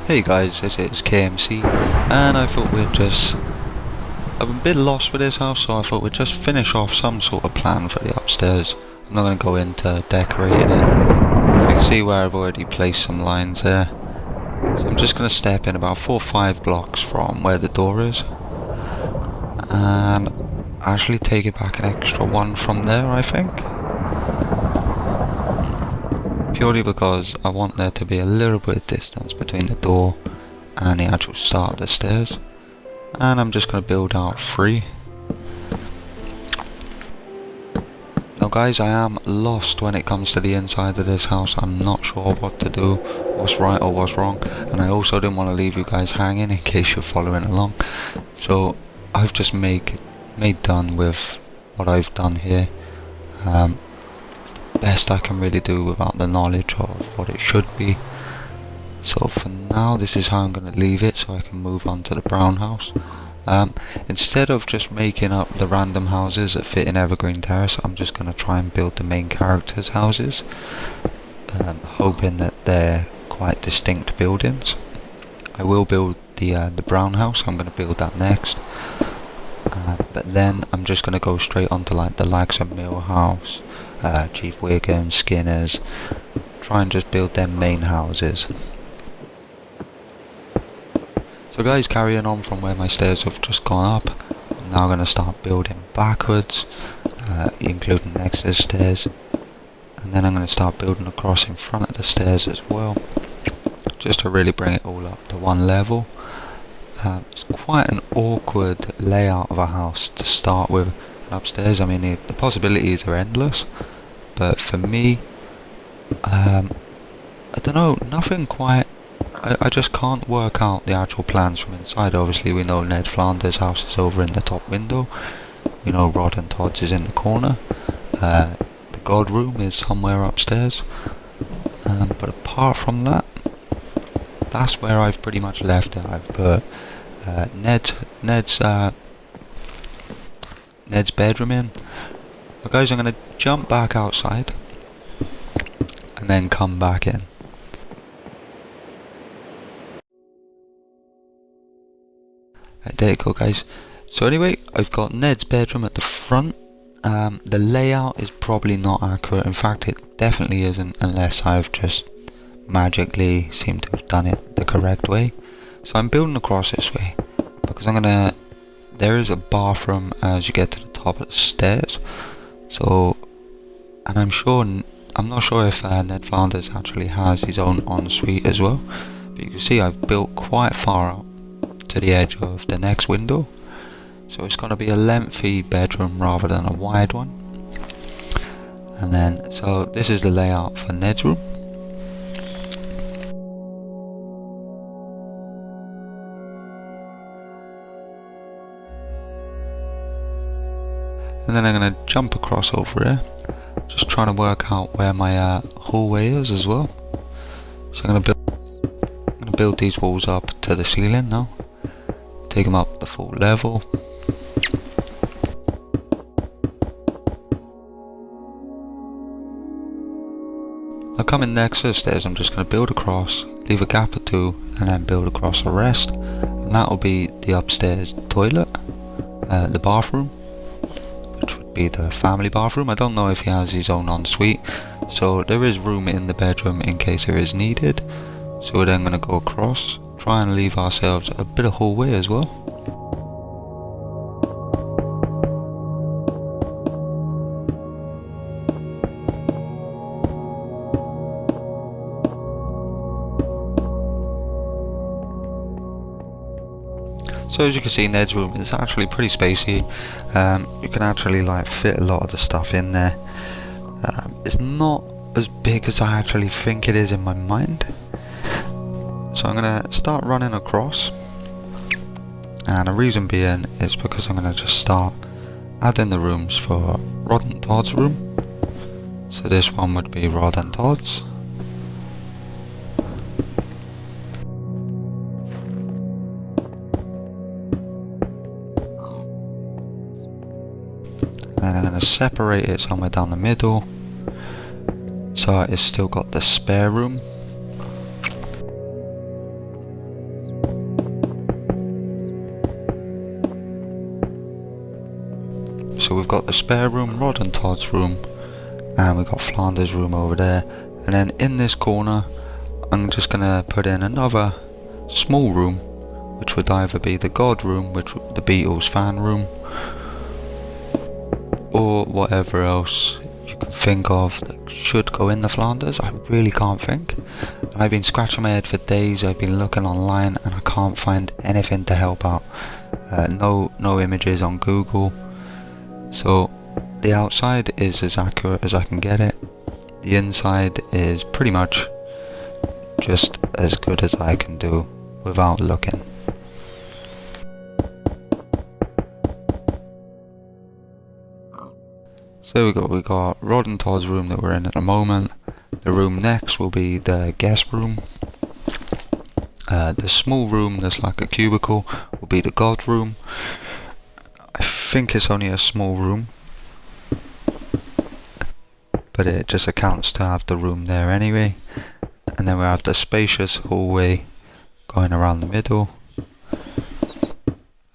Hey guys, this is KMC, and I thought I'm a bit lost with this house, so I thought we'd just finish off some sort of plan for the upstairs. I'm not going to go into decorating it. So you can see where I've already placed some lines there. So I'm just going to step in about 4 or 5 blocks from where the door is, and actually take it back an extra one from there, I think. Purely because I want there to be a little bit of distance between the door and the actual start of the stairs. And I'm just going to build out 3. Now guys, I am lost when it comes to the inside of this house. I'm not sure what to do, what's right or what's wrong. And I also didn't want to leave you guys hanging in case you're following along. So I've just made done with what I've done here. Best I can really do without the knowledge of what it should be. So for now, this is how I'm going to leave it, so I can move on to the brown house. Instead of just making up the random houses that fit in Evergreen Terrace, I'm just going to try and build the main characters' houses, hoping that they're quite distinct buildings. I will build the brown house. I'm going to build that next. But then I'm just going to go straight onto like the likes of Millhouse, Chief Wiggum, Skinner's, try and just build their main houses. So guys, carrying on from where my stairs have just gone up, I'm now going to start building backwards, including next to the stairs, and then I'm going to start building across in front of the stairs as well, just to really bring it all up to one level. It's quite an awkward layout of a house to start with upstairs. I mean, the possibilities are endless, but for me, I don't know, nothing quite. I just can't work out the actual plans from inside. Obviously, we know Ned Flanders' house is over in the top window. We know Rod and Todd's is in the corner. The God room is somewhere upstairs. But apart from that, that's where I've pretty much left it. I've put Ned's bedroom in. But guys, I'm going to jump back outside and then come back in. Right, there you go guys. So anyway, I've got Ned's bedroom at the front. The layout is probably not accurate. In fact, it definitely isn't, unless I've just magically seemed to have done it the correct way. So I'm building across this way because there is a bathroom as you get to the top of the stairs. So, and I'm not sure if Ned Flanders actually has his own ensuite as well. But you can see I've built quite far out to the edge of the next window. So it's going to be a lengthy bedroom rather than a wide one. And then, so this is the layout for Ned's room. And then I'm going to jump across over here, just trying to work out where my hallway is as well. So I'm going to build these walls up to the ceiling now, take them up the full level. Now coming next to the stairs, I'm just going to build across, leave a gap or 2, and then build across the rest. And that will be the upstairs toilet, the bathroom, which would be the family bathroom. I don't know if he has his own ensuite, so there is room in the bedroom in case there is needed. So we're then going to go across, try and leave ourselves a bit of hallway as well. So as you can see, Ned's room is actually pretty spacey. You can actually like fit a lot of the stuff in there. It's not as big as I actually think it is in my mind. So I'm going to start running across. And the reason being is because I'm going to just start adding the rooms for Rod and Todd's room. So this one would be Rod and Todd's. And I'm going to separate it somewhere down the middle, so it's still got the spare room. so we've got the spare room, Rod and Todd's room, and we've got Flanders' room over there. And then in this corner, I'm just gonna put in another small room, which would either be the God room, which the Beatles fan room, or whatever else you can think of that should go in the Flanders. I really can't think. And I've been scratching my head for days. I've been looking online and I can't find anything to help out. No images on Google. So the outside is as accurate as I can get it. The inside is pretty much just as good as I can do without looking. So there we go, we got Rod and Todd's room that we're in at the moment. The room next will be the guest room. The small room that's like a cubicle will be the God room. I think it's only a small room, but it just accounts to have the room there anyway. And then we have the spacious hallway going around the middle.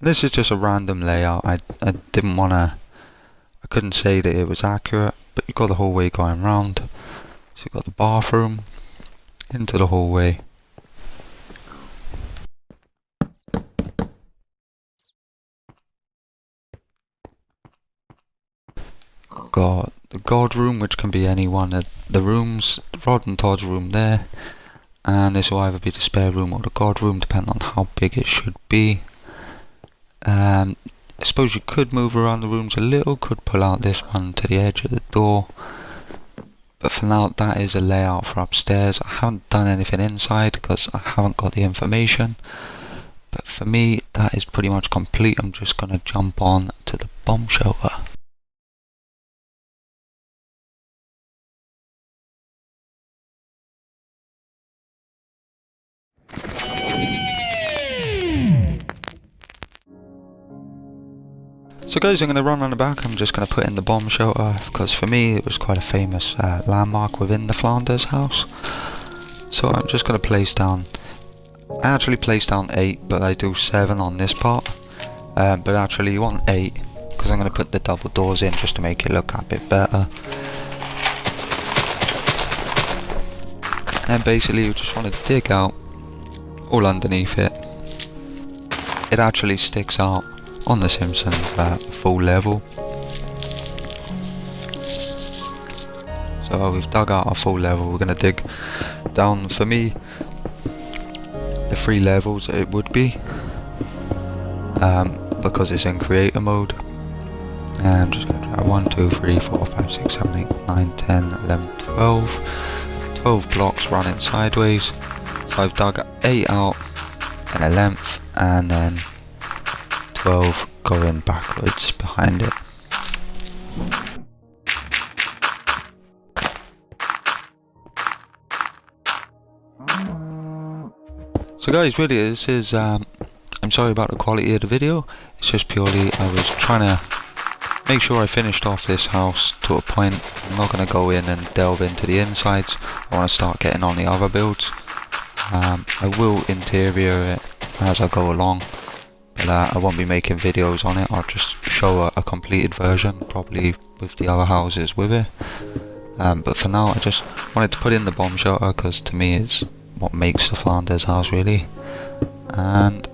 This is just a random layout. I didn't want to, I couldn't say that it was accurate, but you've got the hallway going round. So you've got the bathroom into the hallway. Got the God room, which can be any one of the rooms, Rod and Todd's room there, and this will either be the spare room or the God room, depending on how big it should be. I suppose you could move around the rooms a little, could pull out this one to the edge of the door, but for now that is a layout for upstairs. I haven't done anything inside because I haven't got the information, but for me that is pretty much complete. I'm just going to jump on to the bomb shelter. So guys, I'm going to run on the back. I'm just going to put in the bomb shelter because for me it was quite a famous landmark within the Flanders house. So I'm just going to place down, I actually place down 8, but I do 7 on this part. But actually you want 8 because I'm going to put the double doors in just to make it look a bit better. And basically you just want to dig out all underneath it. It actually sticks out on the Simpsons full level. So we've dug out a full level. We're going to dig down, for me, the 3 levels it would be, because it's in creator mode. And I'm just going to try 1, 2, 3, 4, 5, 6, 7, 8, 9, 10, 11, 12. 12 blocks running sideways. So I've dug 8 out in a length and then 12 going backwards behind it. So guys, really this is, I'm sorry about the quality of the video. It's just purely I was trying to make sure I finished off this house to a point. I'm not going to go in and delve into the insides. I want to start getting on the other builds. I will interior it as I go along, but I won't be making videos on it. I'll just show a completed version, probably with the other houses with it. But for now I just wanted to put in the bomb shelter because to me it's what makes the Flanders house really. And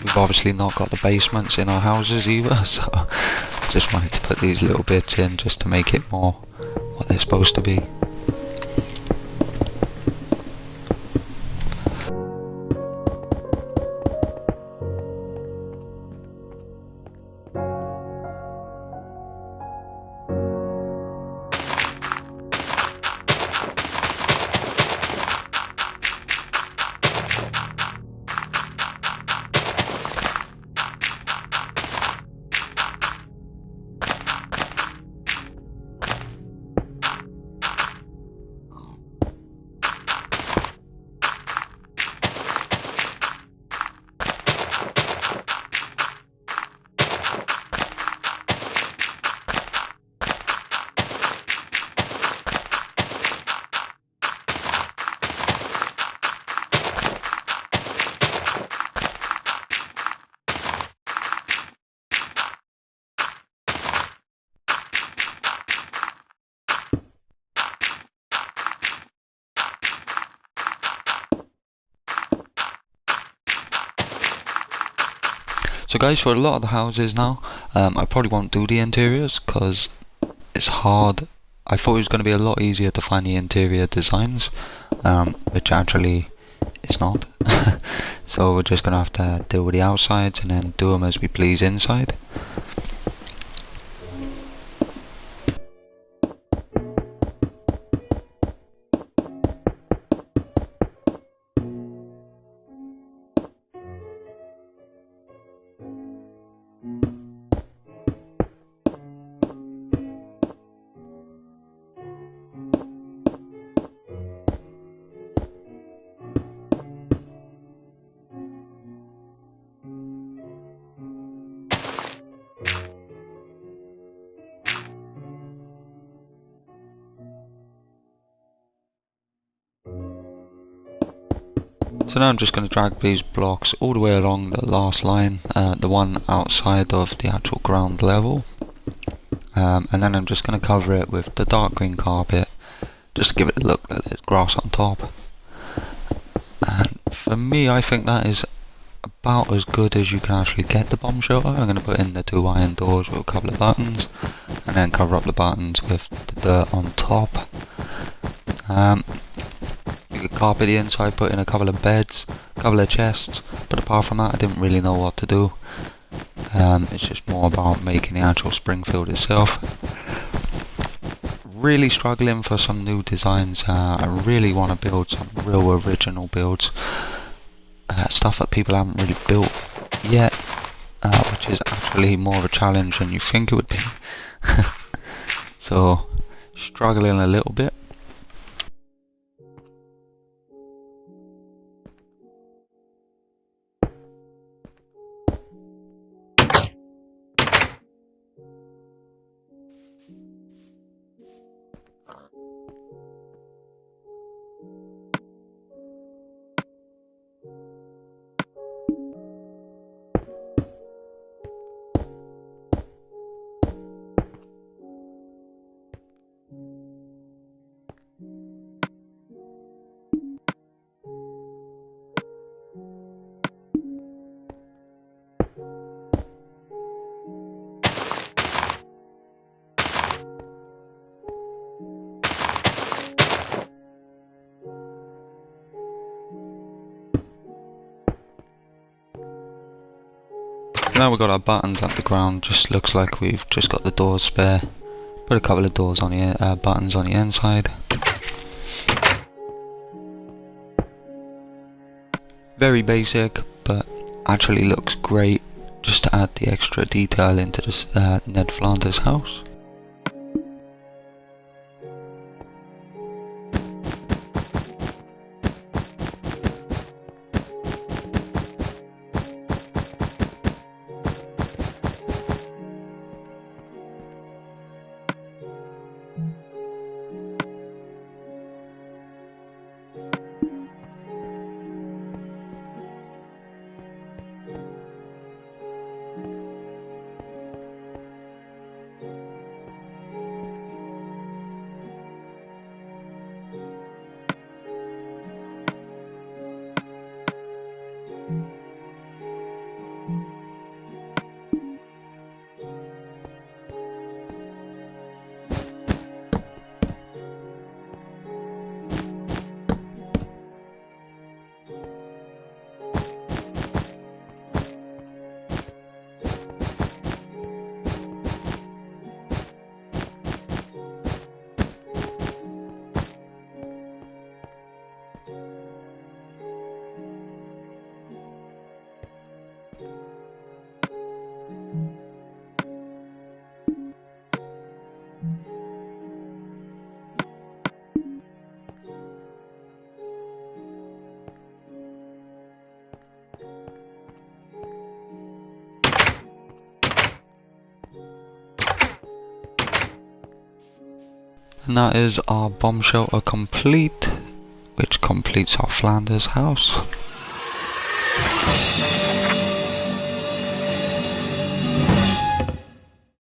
we've obviously not got the basements in our houses either, so I just wanted to put these little bits in just to make it more what they're supposed to be. So guys, for a lot of the houses now, I probably won't do the interiors because it's hard. I thought it was going to be a lot easier to find the interior designs, which actually is not. So we're just going to have to deal with the outsides and then do them as we please inside. So now I'm just going to drag these blocks all the way along the last line, the one outside of the actual ground level, and then I'm just going to cover it with the dark green carpet just to give it a look that there's grass on top. And for me, I think that is about as good as you can actually get the bomb shelter. I'm going to put in the 2 iron doors with a couple of buttons and then cover up the buttons with the dirt on top. You could carpet the inside, put in a couple of beds, a couple of chests, but apart from that I didn't really know what to do. It's just more about making the actual Springfield itself. Really struggling for some new designs. I really want to build some real original builds, stuff that people haven't really built yet, which is actually more of a challenge than you think it would be. So struggling a little bit. Now we've got our buttons at the ground, just looks like we've just got the doors spare. Put a couple of doors on the buttons on the inside. Very basic, but actually looks great just to add the extra detail into this Ned Flanders house. And that is our bomb shelter complete, which completes our Flanders house.